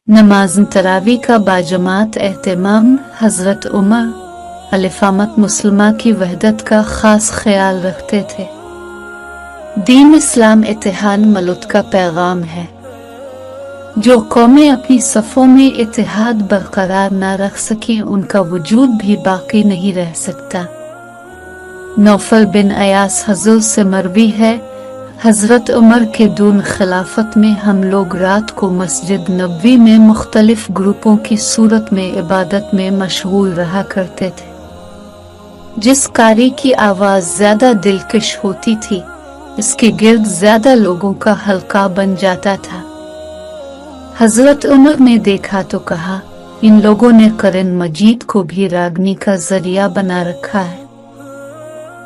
नमाज तरावी का बाजमात एहतमाम। हज़रत उमर अलिफामत मुसलमा की वहदत का ख़ास ख्याल रखते थे। दीन इस्लाम इत्तेहाद मलूत का पैगाम है। जो कौमें अपनी सफ़ों में इत्तेहाद बरकरार न रख सकें उनका वजूद भी बाकी नहीं रह सकता। नौफल बिन अयास हज़ूर से मरवी है, हज़रत उमर के दून खिलाफत में हम लोग रात को मस्जिद नबवी में मुख्तलिफ ग्रुपों की सूरत में इबादत में मशगूल रहा करते थे। जिस कारी की आवाज़ ज़्यादा दिलकश होती थी इसके गिर्द ज़्यादा लोगों का हल्का बन जाता था। हज़रत उमर ने देखा तो कहा, इन लोगों ने कुरान मजीद को भी रागनी का जरिया बना रखा है।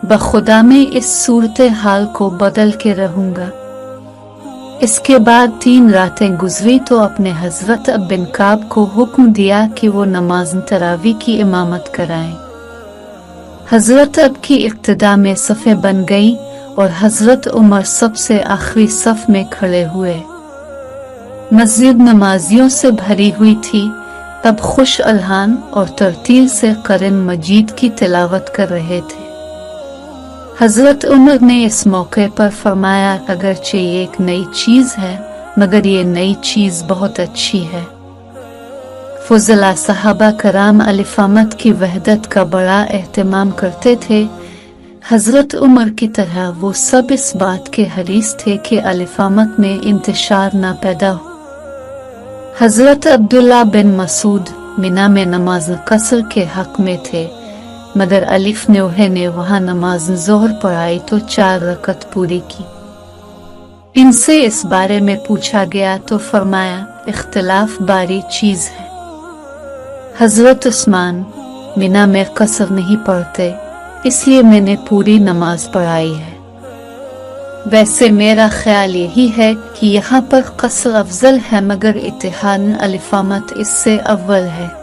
बखुदा मैं इस सूरत हाल को बदल के रहूंगा। इसके बाद 3 रातें गुजरी तो अपने हजरत अब बिन काब को हुक्म दिया कि वो नमाज तरावी की इमामत कराएं। हजरत अब की इक्तदा में सफ़ें बन गई और हजरत उमर सबसे आखिरी सफ में खड़े हुए। मस्जिद नमाजियों से भरी हुई थी। अब खुश अलहान और तरतील से कुरान मजीद की तिलावत कर रहे थे। हजरत उमर ने इस मौके पर फरमाया, अगरचे ये एक नई चीज़ है मगर ये नई चीज़ बहुत अच्छी है। फुज़ला सहाबा कराम अलिफामत की वहदत का बड़ा एहतमाम करते थे। हजरत उमर की तरह वो सब इस बात के हरीस थे कि अलिफामत में इंतशार ना पैदा हो। हजरत अब्दुल्ला बिन मसूद मिना में नमाज कसर के हक में थे, मगर अलिफ ने वहां नमाज जोहर पढ़ाई तो 4 रकत पूरी की। इनसे इस बारे में पूछा गया तो फरमाया, इख्तिलाफ बारी चीज है। हजरत उस्मान मिना में कसर नहीं पढ़ते इसलिए मैंने पूरी नमाज पढ़ाई है। वैसे मेरा ख्याल यही है कि यहाँ पर कसर अफजल है मगर इत्तेहाद अलिफामत इससे अव्वल है।